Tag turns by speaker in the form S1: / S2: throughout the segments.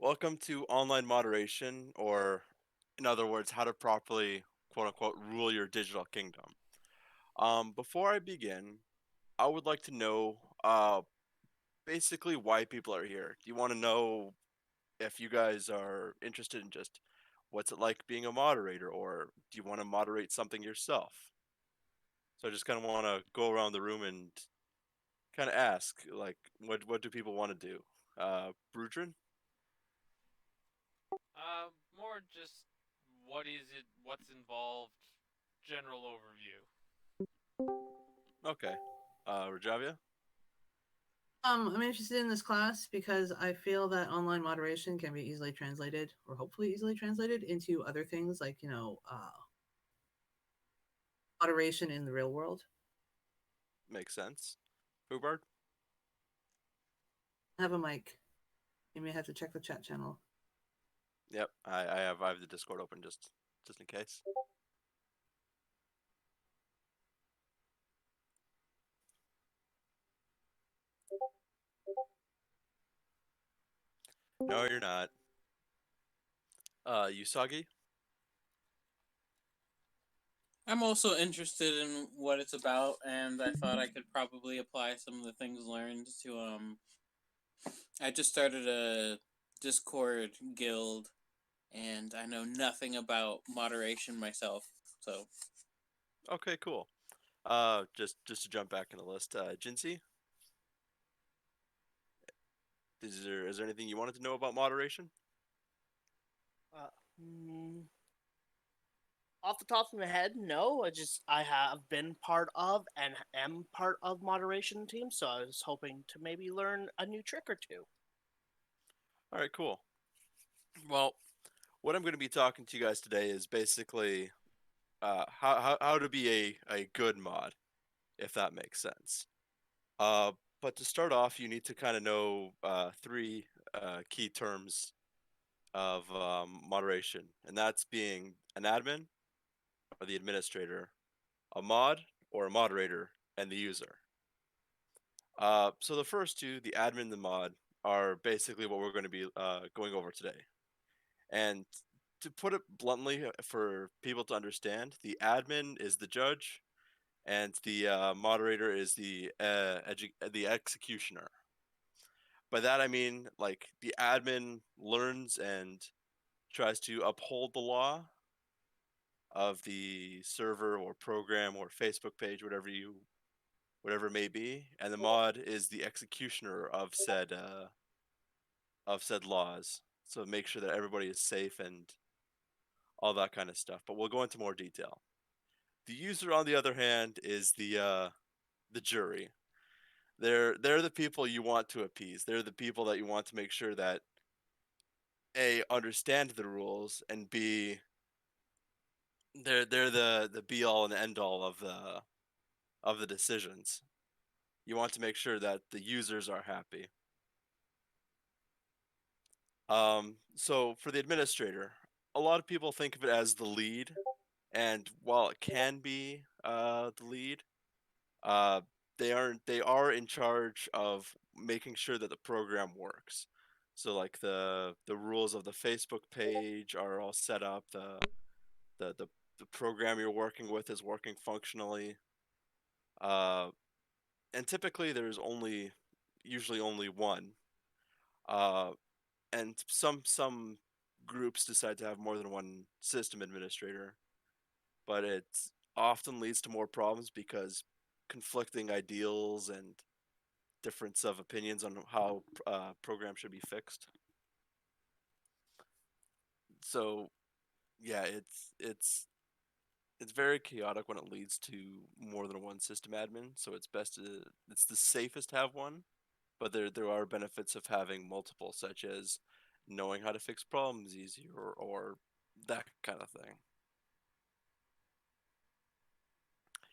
S1: Welcome to online moderation, or in other words, how to properly, quote unquote, rule your digital kingdom. Before I begin, I would like to know basically why people are here. Do you want to know if you guys are interested in just what's it like being a moderator, or do you want to moderate something yourself? So I just kind of want to go around the room and kind of ask, like, what do people want to do? Brudrin?
S2: More just what is it, what's involved, general overview.
S1: Okay. Rajavia?
S3: I'm interested in this class because I feel that online moderation can be easily translated, or hopefully easily translated, into other things like, moderation in the real world.
S1: Makes sense. Fubard?
S3: I have a mic. You may have to check the chat channel.
S1: Yep, I have the Discord open just in case. No, you're not. Usagi?
S4: I'm also interested in what it's about, and I thought I could probably apply some of the things learned to. I just started a Discord guild, and I know nothing about moderation myself. So,
S1: Okay, cool. Just to jump back in the list, Jinsey, is there anything you wanted to know about moderation?
S5: Uh, mm, Off the top of my head, no. I have been part of and am part of moderation team, so I was hoping to maybe learn a new trick or two.
S1: All right, cool. Well, what I'm going to be talking to you guys today is basically how to be a good mod, if that makes sense. Uh, but to start off, you need to kind of know three key terms of moderation, and that's being an admin or the administrator, a mod or a moderator, and the user. So the first two, the admin and the mod, are basically what we're going to be going over today. And to put it bluntly, for people to understand, the admin is the judge, and the moderator is the executioner. By that I mean, like, the admin learns and tries to uphold the law of the server or program or Facebook page, whatever it may be, and the mod is the executioner of said laws. So make sure that everybody is safe and all that kind of stuff. But we'll go into more detail. The user, on the other hand, is the jury. They're the people you want to appease. They're the people that you want to make sure that A, understand the rules, and B, they're the be all and end all of the decisions. You want to make sure that the users are happy. So for the administrator, a lot of people think of it as the lead, and while it can be the lead, uh, they are in charge of making sure that the program works. So like the rules of the Facebook page are all set up. The the, the program you're working with is working functionally. Uh, and typically there's usually only one. Uh, and some groups decide to have more than one system administrator, but it often leads to more problems because conflicting ideals and difference of opinions on how programs should be fixed. So yeah, it's very chaotic when it leads to more than one system admin. So it's the safest to have one, but there are benefits of having multiple, such as knowing how to fix problems easier or that kind of thing.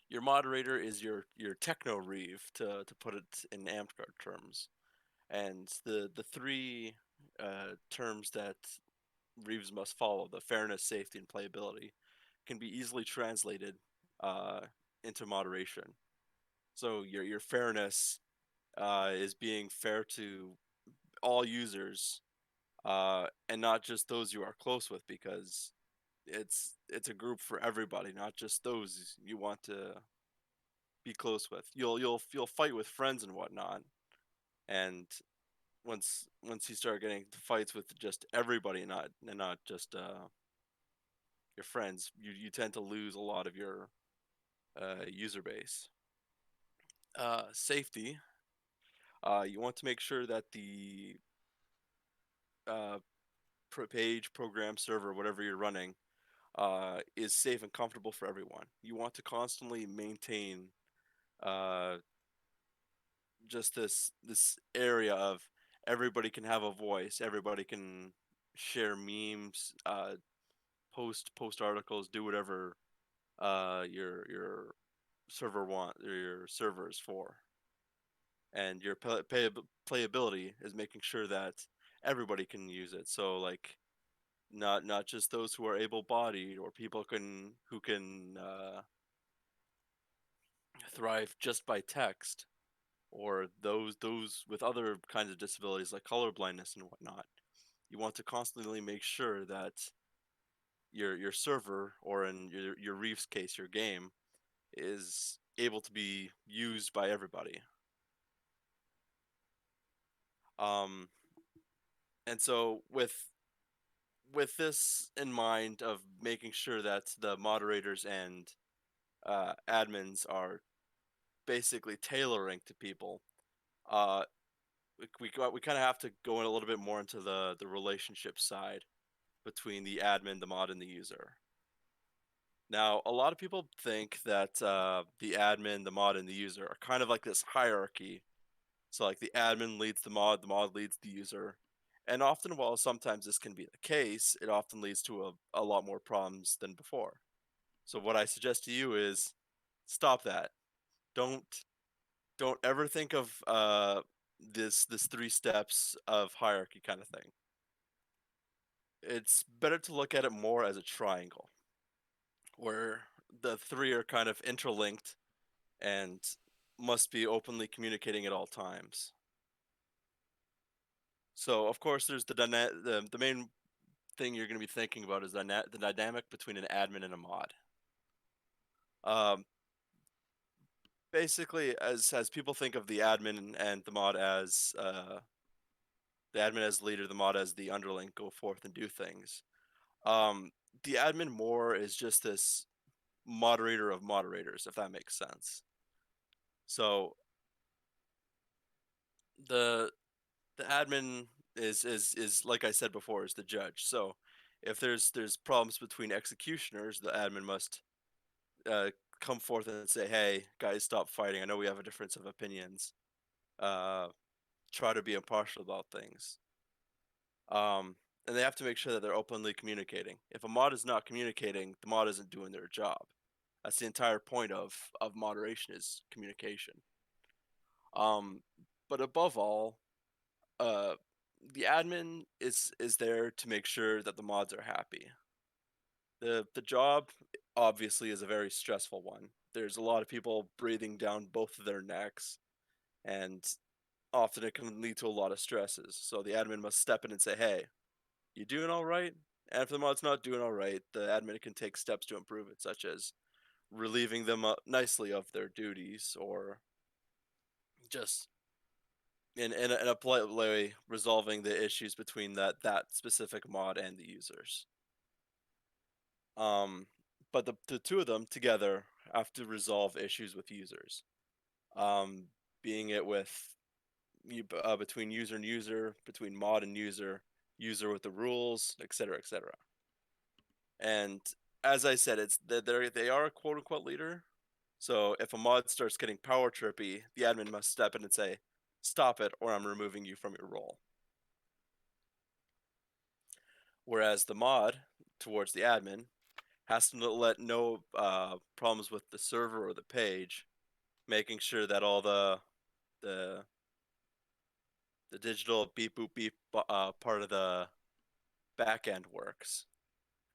S1: Your moderator is your techno reeve, to put it in Amtgard terms, and the three terms that reeves must follow, the fairness, safety, and playability, can be easily translated uh, into moderation. So your fairness is being fair to all users, and not just those you are close with, because it's a group for everybody, not just those you want to be close with. You'll fight with friends and whatnot, and once you start getting into fights with just everybody, not just your friends, you tend to lose a lot of your user base. Safety. You want to make sure that the uh, page, program, server, whatever you're running, is safe and comfortable for everyone. You want to constantly maintain uh, just this area of everybody can have a voice, everybody can share memes, post articles, do whatever your server want or your server is for, and your playability is making sure that everybody can use it. So like not just those who are able-bodied or people who can thrive just by text, or those with other kinds of disabilities like color blindness and whatnot. You want to constantly make sure that your server, or in your Reef's case, your game, is able to be used by everybody. Um, and so with this in mind of making sure that the moderators and admins are basically tailoring to people, uh, we kind of have to go in a little bit more into the relationship side between the admin, the mod, and the user. Now, a lot of people think that the admin, the mod, and the user are kind of like this hierarchy. So, like, the admin leads the mod leads the user. And often, while sometimes this can be the case, it often leads to a lot more problems than before. So, what I suggest to you is stop that. Don't don't ever think of this three steps of hierarchy kind of thing. It's better to look at it more as a triangle, where the three are kind of interlinked and must be openly communicating at all times. So, of course, there's the main thing you're going to be thinking about is the dynamic between an admin and a mod. Um, Basically, as people think of the admin and the mod as the admin as leader, the mod as the underling, go forth and do things. Um, the admin more is just this moderator of moderators, if that makes sense. So the the admin is like I said before, is the judge. So if there's problems between executioners, the admin must uh, come forth and say, "Hey, guys, stop fighting. I know we have a difference of opinions. Uh, try to be impartial about things." Um, and they have to make sure that they're openly communicating. If a mod is not communicating, the mod isn't doing their job. That's the entire point of moderation, is communication. Um, but above all, uh, the admin is there to make sure that the mods are happy. The job obviously is a very stressful one. There's a lot of people breathing down both of their necks, and often it can lead to a lot of stresses. So the admin must step in and say, "Hey, you doing all right?" And if the mod's not doing all right, the admin can take steps to improve it, such as relieving them nicely of their duties, or just in a polite way resolving the issues between that specific mod and the users. Um, but the two of them together have to resolve issues with users. Being it with between user and user, between mod and user, user with the rules, etc., etc. And as I said, they are a quote unquote leader. So if a mod starts getting power trippy, the admin must step in and say, "Stop it, or I'm removing you from your role." Whereas the mod, towards the admin, has to let no problems with the server or the page, making sure that all the the digital beep boop beep part of the back end works.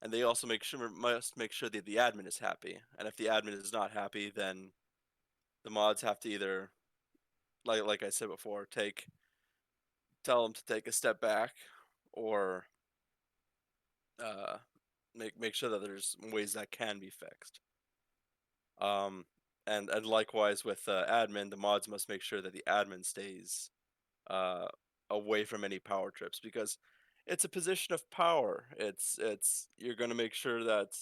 S1: And they also must make sure that the admin is happy. And if the admin is not happy, then the mods have to either, like I said before, tell them to take a step back, or uh, make sure that there's ways that can be fixed. Um, and likewise with admin, the mods must make sure that the admin stays uh, away from any power trips, because it's a position of power. It's you're gonna make sure that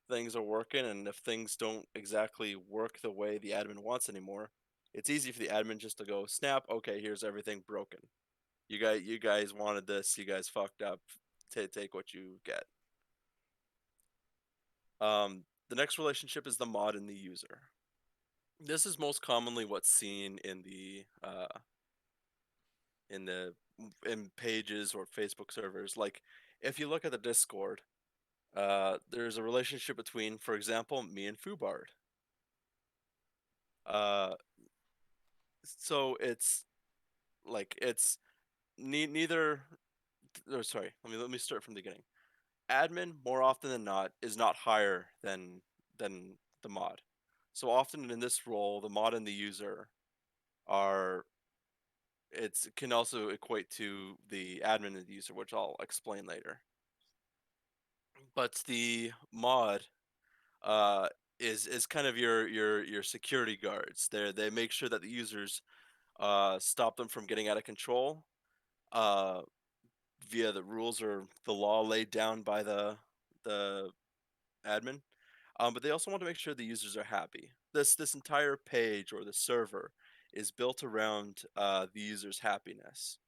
S1: things are working, and if things don't exactly work the way the admin wants anymore, it's easy for the admin just to go snap. Okay, here's everything broken. You guys wanted this. You guys fucked up. Take what you get. The next relationship is the mod and the user. This is most commonly what's seen in the in pages or Facebook servers. Like if you look at the Discord, there's a relationship between, for example, me and Fubard. Uh, so it's like it's neither. Or sorry, let me start from the beginning. Admin more often than not is not higher than the mod. So often in this role, the mod and the user are it can also equate to the admin and the user, which I'll explain later. But the mod uh, is kind of your security guards. They make sure that the users stop them from getting out of control uh, via the rules or the law laid down by the admin. But they also want to make sure the users are happy. This entire page or the server is built around the user's happiness.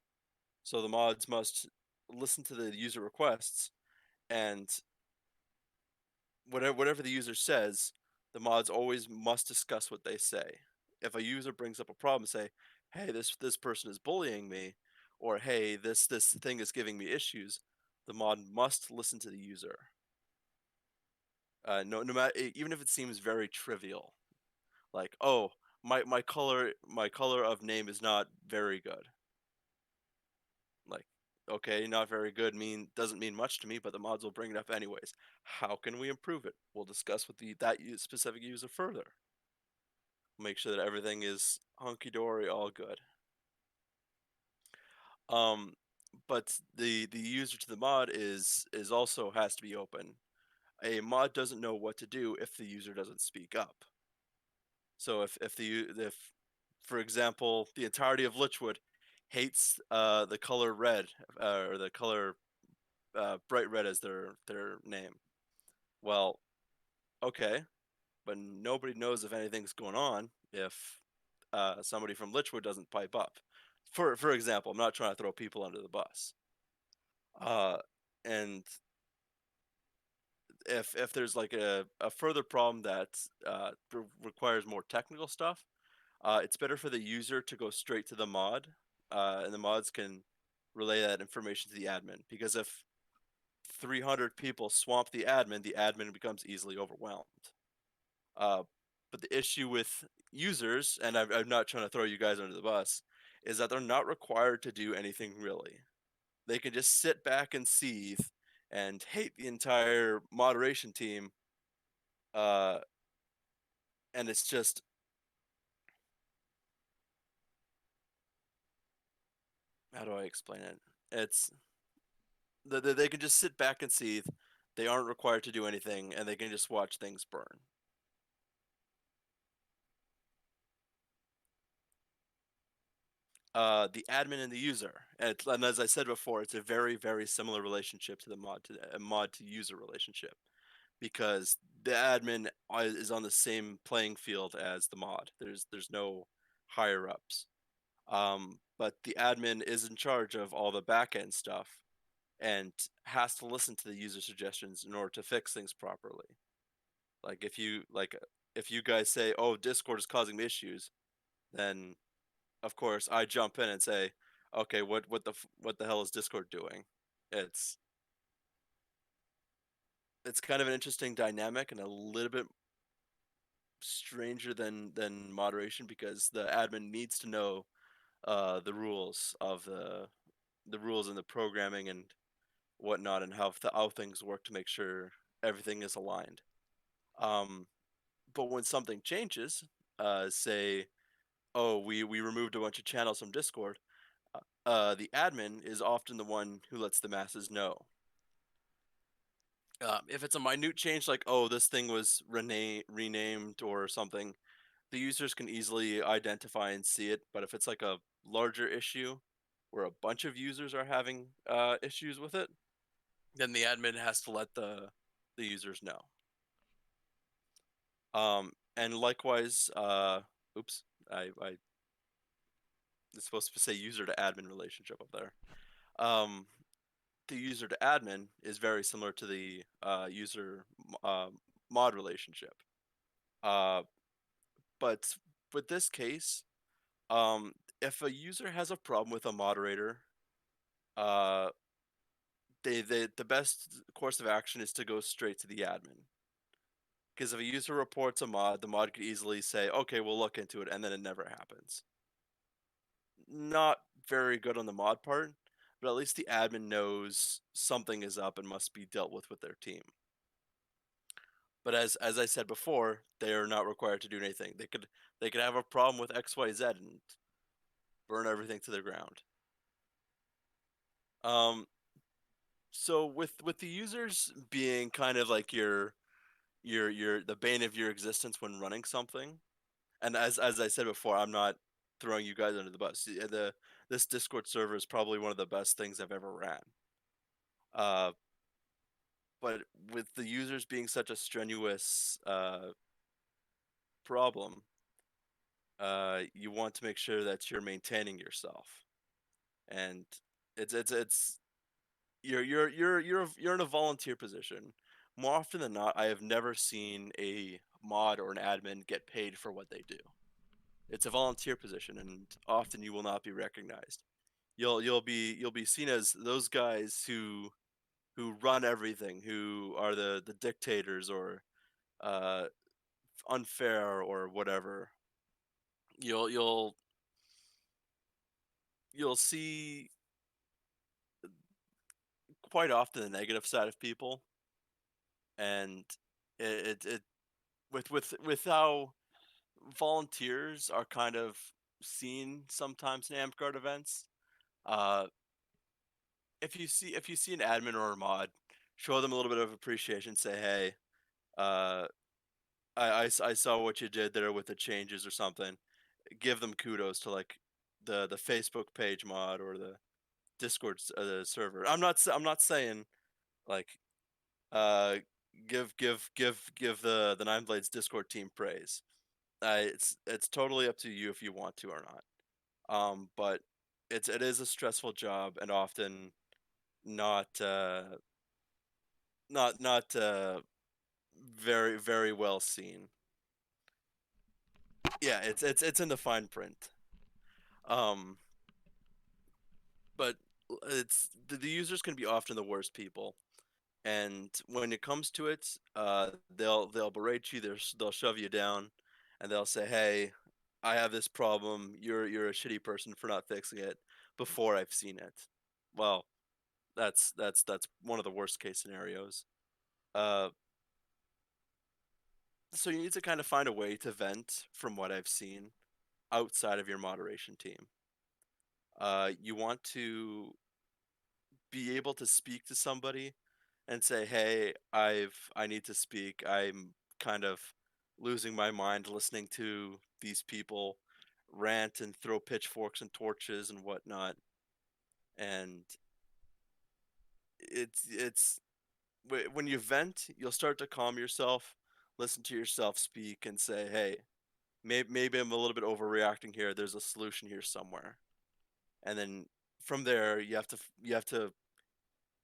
S1: So the mods must listen to the user requests, and whatever the user says, the mods always must discuss what they say. If a user brings up a problem, say, "Hey, this person is bullying me," or "Hey, this thing is giving me issues," the mod must listen to the user. No matter, even if it seems very trivial, like, "Oh, my color of name is not very good." Like, okay, not very good doesn't mean much to me, but the mods will bring it up anyways. How can we improve it? We'll discuss with specific user further. Make sure that everything is hunky dory, all good. Um, but the user to the mod is also has to be open. A mod doesn't know what to do if the user doesn't speak up. So if for example the entirety of Lichwood hates the color red or the color bright red as their name. Well, okay, but nobody knows if anything's going on if somebody from Lichwood doesn't pipe up. For example, I'm not trying to throw people under the bus. Uh, and if there's like a further problem that requires more technical stuff, it's better for the user to go straight to the mod, and the mods can relay that information to the admin. Because if 300 people swamp the admin becomes easily overwhelmed. Uh, but the issue with users, and I'm not trying to throw you guys under the bus, is that they're not required to do anything really. They can just sit back and seethe and hate the entire moderation team. Uh, and it's just, how do I explain it? It's they can just sit back and seethe. They aren't required to do anything, and they can just watch things burn. The admin and the user, and as I said before, it's a very similar relationship to the mod to user relationship, because the admin is on the same playing field as the mod. There's no higher ups, but the admin is in charge of all the back end stuff and has to listen to the user suggestions in order to fix things properly. Like if you guys say, "Oh, Discord is causing me issues," then of course I jump in and say, "Okay, what the hell is Discord doing?" It's it's kind of an interesting dynamic and a little bit stranger than moderation, because the admin needs to know the rules of the rules in the programming and whatnot, and how things work to make sure everything is aligned. Um, but when something changes, say, oh, we removed a bunch of channels from Discord, the admin is often the one who lets the masses know. If it's a minute change, like, oh, this thing was renamed or something, the users can easily identify and see it. But if it's like a larger issue where a bunch of users are having issues with it, then the admin has to let the users know. And likewise, oops, I it's supposed to say user to admin relationship up there. The user to admin is very similar to the user mod relationship. But with this case, if a user has a problem with a moderator, uh, the best course of action is to go straight to the admin. Because if a user reports a mod, the mod could easily say, okay, we'll look into it, and then it never happens. Not very good on the mod part, but at least the admin knows something is up and must be dealt with their team. But as I said before, they are not required to do anything. They could have a problem with XYZ and burn everything to the ground. So with the users being kind of like your the bane of your existence when running something, and as I said before, I'm not throwing you guys under the bus. This Discord server is probably one of the best things I've ever ran. But with the users being such a strenuous problem, you want to make sure that you're maintaining yourself, and it's you're in a volunteer position. More often than not, I have never seen a mod or an admin get paid for what they do. It's a volunteer position, and often you will not be recognized. You'll be seen as those guys who run everything, who are the dictators or uh, unfair or whatever. You'll see quite often the negative side of people, and it with how volunteers are kind of seen sometimes in Amp events. Uh, if you see an admin or a mod, show them a little bit of appreciation. Say, hey, uh, I saw what you did there with the changes or something. Give them kudos to like the Facebook page mod or the Discord server. I'm not saying like uh give the Nine Blades Discord team praise. It's totally up to you if you want to or not. But it is a stressful job and often not not very well seen. Yeah, it's in the fine print. Um, but it's the users can be often the worst people, and when it comes to it, they'll berate you, they'll shove you down, and they'll say, "Hey, I have this problem. You're a shitty person for not fixing it before I've seen it." Well, that's one of the worst case scenarios. Uh, so you need to kind of find a way to vent from what I've seen outside of your moderation team. You want to be able to speak to somebody and say, "Hey, I need to speak. I'm kind of losing my mind listening to these people rant and throw pitchforks and torches and whatnot." And it's when you vent, you'll start to calm yourself, listen to yourself speak, and say, "Hey, maybe I'm a little bit overreacting here. There's a solution here somewhere." And then from there, you have to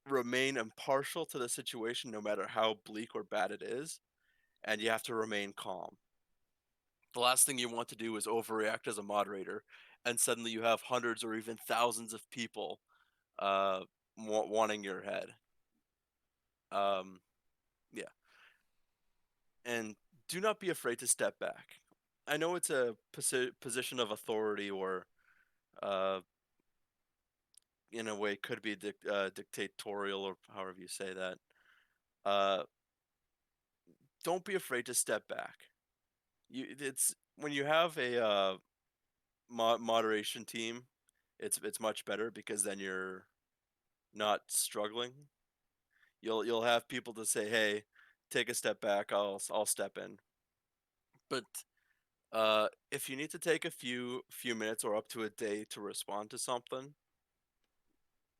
S1: remain impartial to the situation, no matter how bleak or bad it is, and you have to remain calm. The last thing you want to do is overreact as a moderator, and suddenly you have hundreds or even thousands of people uh, wanting your head. Um, yeah, and do not be afraid to step back. I know it's a position of authority, or uh, in a way could be dictatorial, or however you say that. Uh, don't be afraid to step back. It's when you have a moderation team, it's much better because then you're not struggling. You'll have people to say, "Hey, take a step back. I'll step in." But if you need to take a few minutes or up to a day to respond to something,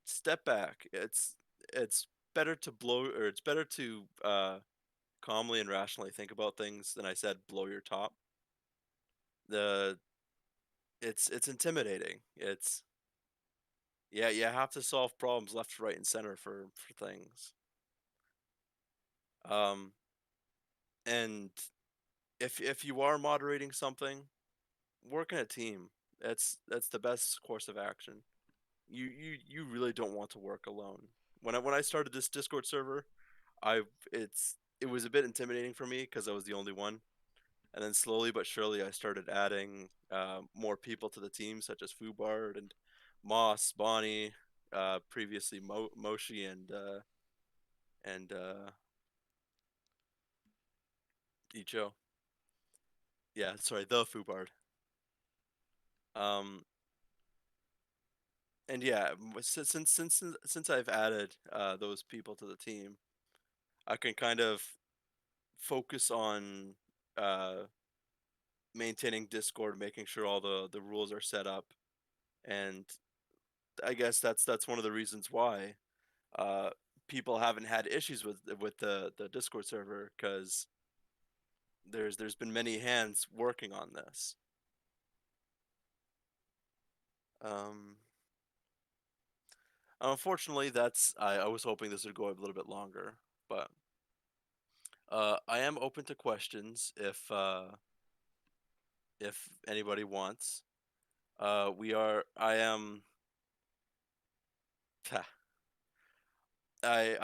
S1: step back. It's better to blow, or it's better to calmly and rationally think about things than I said blow your top. The it's intimidating. It's Yeah, you have to solve problems left, right, and center for things. Um, and if you are moderating something, work in a team. That's the best course of action. You really don't want to work alone. When I started this Discord server, I it was a bit intimidating for me because I was the only one. And then slowly but surely, I started adding more people to the team, such as Fubard and Moss, Bonnie, previously Moshi, and Icho. Yeah, sorry, the Fubard. Um, and yeah, since I've added those people to the team, I can kind of focus on uh, maintaining Discord, making sure all the rules are set up, and I guess that's one of the reasons why uh, people haven't had issues with the Discord server because there's been many hands working on this. Um, Unfortunately, I was hoping this would go a little bit longer, but I am open to questions if anybody wants. We are. I am. I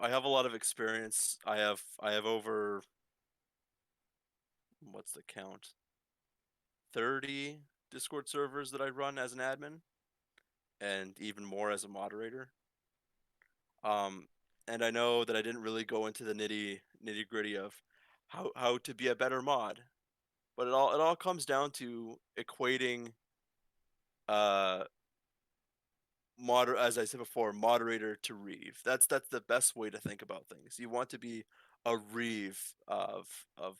S1: have a lot of experience. I have over, what's the count? 30 Discord servers that I run as an admin, and even more as a moderator. Um, and I know that I didn't really go into the nitty gritty of how to be a better mod, but it all comes down to equating uh as I said before, moderator to reeve. That's the best way to think about things. You want to be a reeve of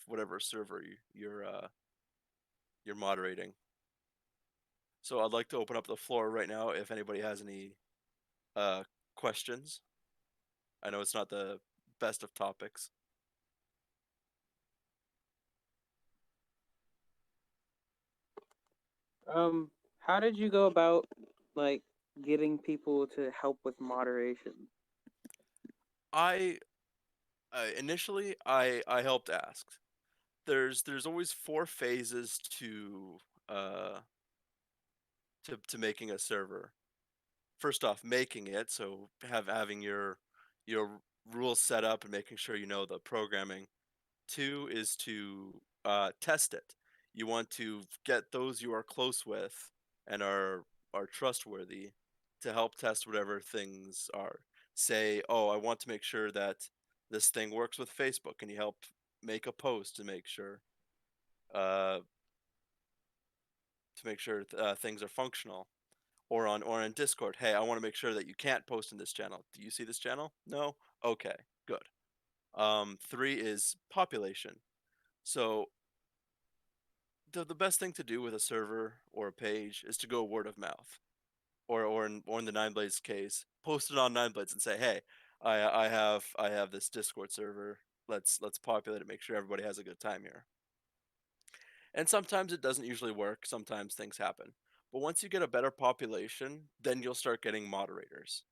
S1: whatever server you're moderating. So I'd like to open up the floor right now if anybody has any uh questions. I know it's not the best of topics.
S4: How did you go about like getting people to help with moderation?
S1: I initially I helped ask. There's always four phases uh to making a server. First off, making it, so having your rules set up and making sure you know the programming. Two is to test it. You want to get those you are close with and are trustworthy to help test whatever things are. Say, oh, I want to make sure that this thing works with Facebook. Can you help make a post uh, to make sure things are functional? Or on Discord, hey, I want to make sure that you can't post in this channel. Do you see this channel? No? Okay, good. Three is population. So the best thing to do with a server or a page is to go word of mouth, or in the Nine Blades case, post it on Nine Blades and say, hey, I have this Discord server. Let's populate it. Make sure everybody has a good time here. And sometimes it doesn't usually work. Sometimes things happen. But once you get a better population, then you'll start getting moderators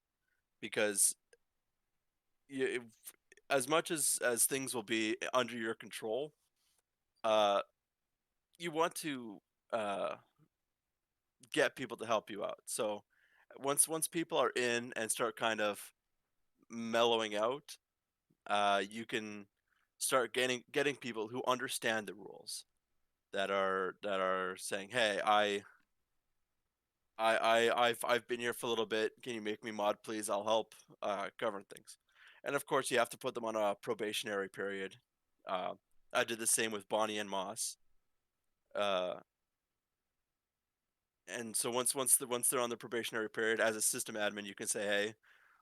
S1: because you, as much as things will be under your control, uh, you want to uh, get people to help you out. So once people are in and start kind of mellowing out, you can start getting people who understand the rules that are saying, "Hey, I've been here for a little bit. Can you make me mod, please? I'll help govern things." And of course, you have to put them on a probationary period. Uh, I did the same with Bonnie and Moss. Uh, and so once they're on the probationary period, as a system admin, you can say, hey,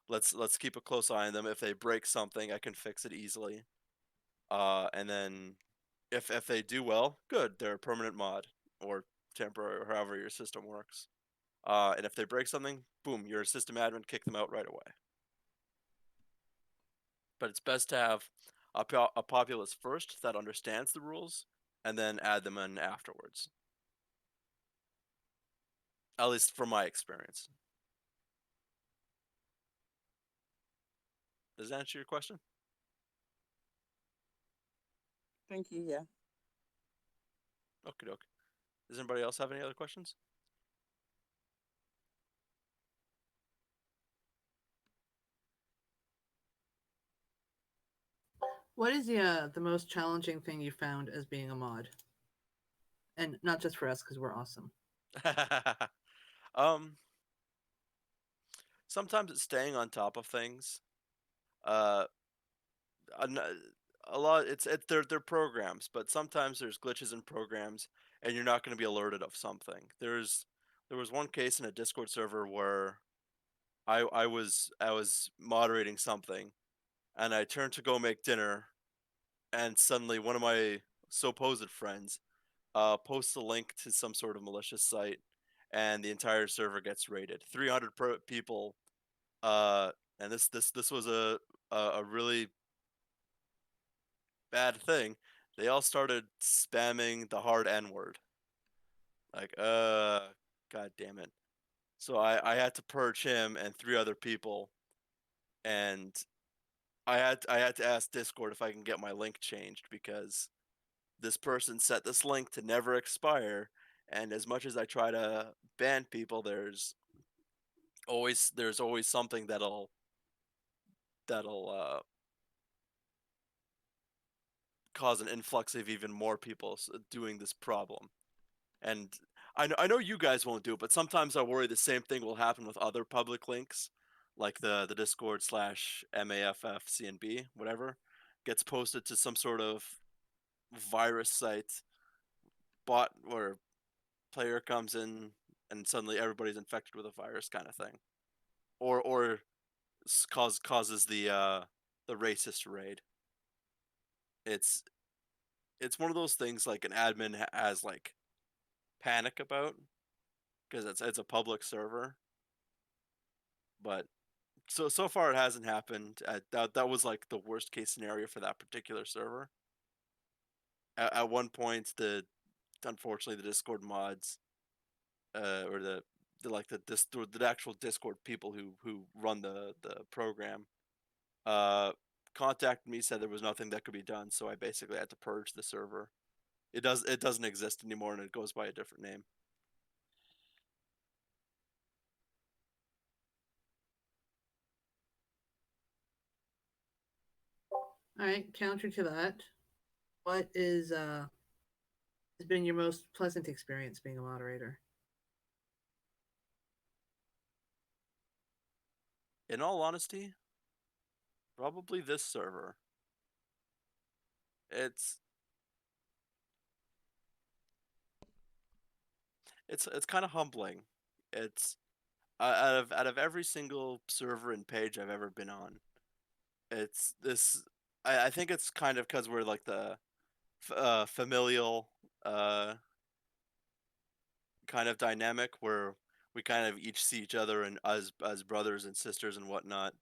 S1: let's keep a close eye on them. If they break something, I can fix it easily. And then if they do well, good, they're a permanent mod or temporary, or however your system works. And if they break something, boom, you're a system admin, kick them out right away. But it's best to have a populace first that understands the rules, and then add them in afterwards. At least from my experience. Does that answer your question?
S4: Thank you. Yeah.
S1: Okay, doke. Does anybody else have any other questions?
S3: What is the most challenging thing you found as being a mod? And not just for us, because we're awesome.
S1: um, Sometimes it's staying on top of things. Uh, a lot they're programs, but sometimes there's glitches in programs, and you're not going to be alerted of something. There was one case in a Discord server where I was moderating something, and I turned to go make dinner, and suddenly one of my supposed friends posts a link to some sort of malicious site, and the entire server gets raided. 300 people, uh, and this was a really bad thing. They all started spamming the hard N word. Like, god damn it. So I had to purge him and 3 other people, and I had to ask Discord if I can get my link changed because this person set this link to never expire, and as much as I try to ban people, there's always something that'll cause an influx of even more people doing this problem. And I know you guys won't do it, but sometimes I worry the same thing will happen with other public links, like the Discord slash MAFF whatever, gets posted to some sort of virus site, bot where player comes in and suddenly everybody's infected with a virus kind of thing, or causes the racist raid. It's it's one of those things like an admin has like panic about because it's a public server, but so far it hasn't happened. That was like the worst case scenario for that particular server. At one point, the unfortunately the Discord mods, or the like the actual Discord people who run the program, uh, contacted me, said there was nothing that could be done, so I basically had to purge the server. It doesn't exist anymore, and it goes by a different name.
S3: All right, counter to that, what has been your most pleasant experience being a moderator?
S1: In all honesty, probably this server. It's it's kind of humbling. It's out of every single server and page I've ever been on, it's this. I think it's kind of because we're like the familial uh, kind of dynamic where we kind of each see each other and as brothers and sisters and whatnot.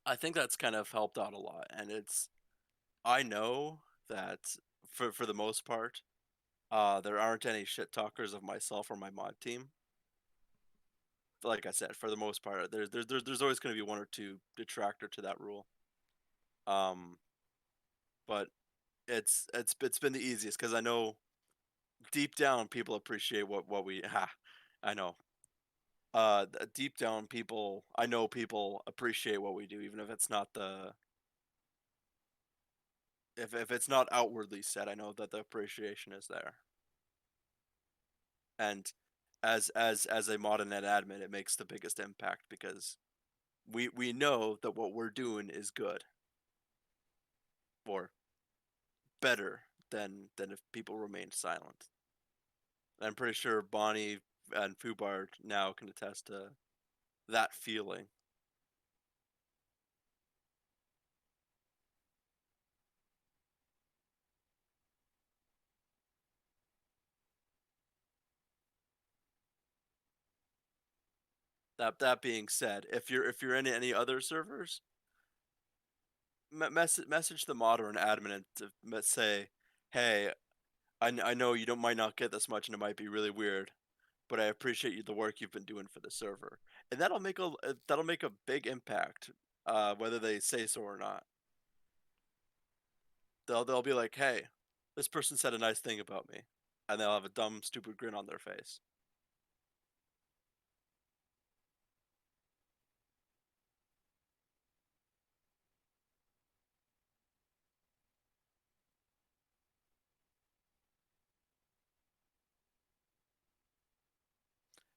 S1: I think that's kind of helped out a lot, and I know that for the most part, there aren't any shit talkers of myself or my mod team. Like I said, for the most part, there's always going to be one or two detractor to that rule. Um, but it's been the easiest because I know deep down people appreciate what we ha. I know. Deep down people, I know people appreciate what we do, even if it's not the if it's not outwardly said. I know that the appreciation is there. And as a modern net admin, it makes the biggest impact because we know that what we're doing is good or better than if people remained silent. I'm pretty sure Bonnie and Fubar now can attest to that feeling. That being said, if you're in any other servers, message the modder and admin and to say, hey, I know you don't might not get this much and it might be really weird, but I appreciate the work you've been doing for the server, and that'll make a big impact, whether they say so or not. They'll be like, hey, this person said a nice thing about me, and they'll have a dumb stupid grin on their face.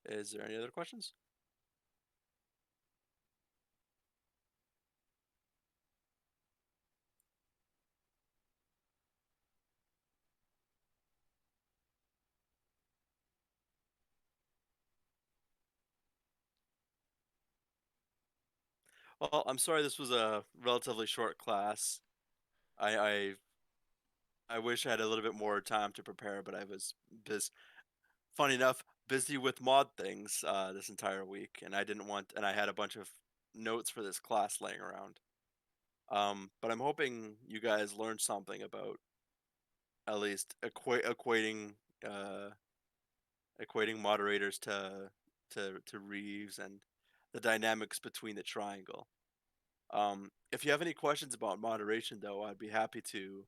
S1: Is there any other questions? Well, I'm sorry this was a relatively short class. I I, I wish I had a little bit more time to prepare, but I was funny enough busy with mod things this entire week, and I had a bunch of notes for this class laying around. But I'm hoping you guys learned something about at least uh, equating moderators to Reeves and the dynamics between the triangle. If you have any questions about moderation, though, I'd be happy to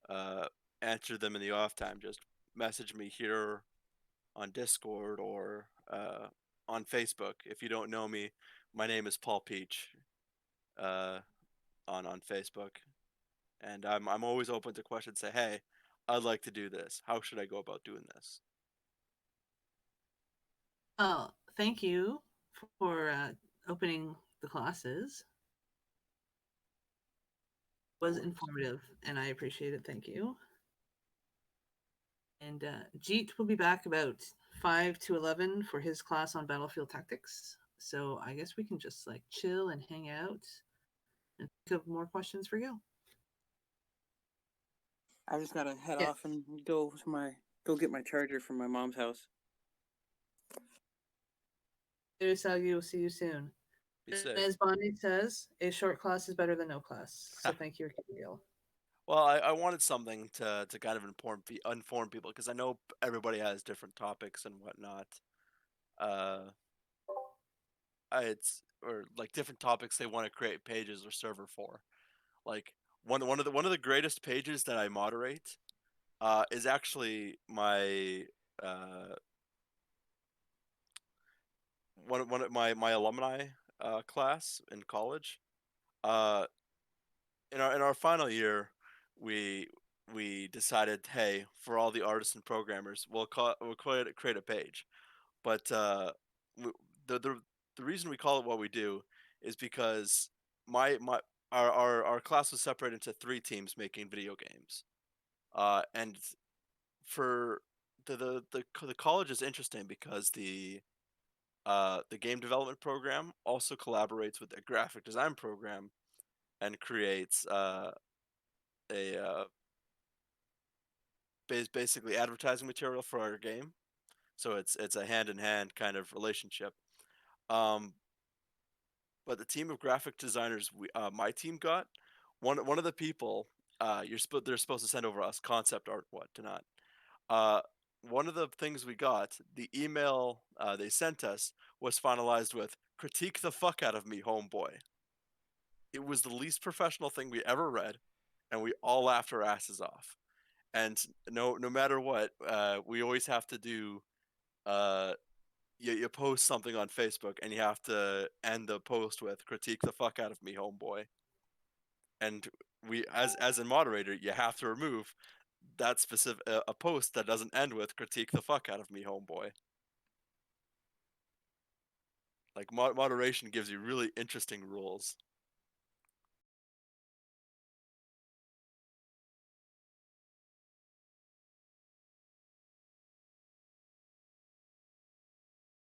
S1: uh, answer them in the off time. Just message me here on Discord or on Facebook. If you don't know me, my name is Paul Peach uh, on Facebook, and I'm always open to questions. Say, hey, I'd like to do this. How should I go about doing this?
S3: Oh, thank you for opening the classes. It was informative, and I appreciate it. Thank you. And Jeet will be back about 5 to 11 for his class on battlefield tactics. So I guess we can just like chill and hang out and think of more questions for Gil.
S4: I just gotta head
S3: Yeah.
S4: off and go get my charger from my mom's house.
S3: Here's how you will see you soon.
S1: Be safe.
S3: As Bonnie says, a short class is better than no class. So thank you, Gil.
S1: Well, I wanted something to kind of inform people because I know everybody has different topics and whatnot. It's or like different topics they want to create pages or server for. Like one of the greatest pages that I moderate is actually my uh, one of my alumni class in college. Uh, in our final year, we we decided, hey, for all the artists and programmers, we'll create a page. But w- the the the reason we call it what we do is because my our class was separated into three teams making video games. And for the college is interesting because the game development program also collaborates with the graphic design program and creates a basically advertising material for our game. So it's a hand in hand kind of relationship. Um, but the team of graphic designers my team got one of the people they're supposed to send over us concept art whatnot. Uh, One of the things we got, the email they sent us was finalized with "critique the fuck out of me, homeboy." It was the least professional thing we ever read, and we all laughed our asses off. And no matter what, we always have to do. Uh, you post something on Facebook, and you have to end the post with "critique the fuck out of me, homeboy." And we, as a moderator, you have to remove that specific a post that doesn't end with "critique the fuck out of me, homeboy." Like moderation gives you really interesting rules.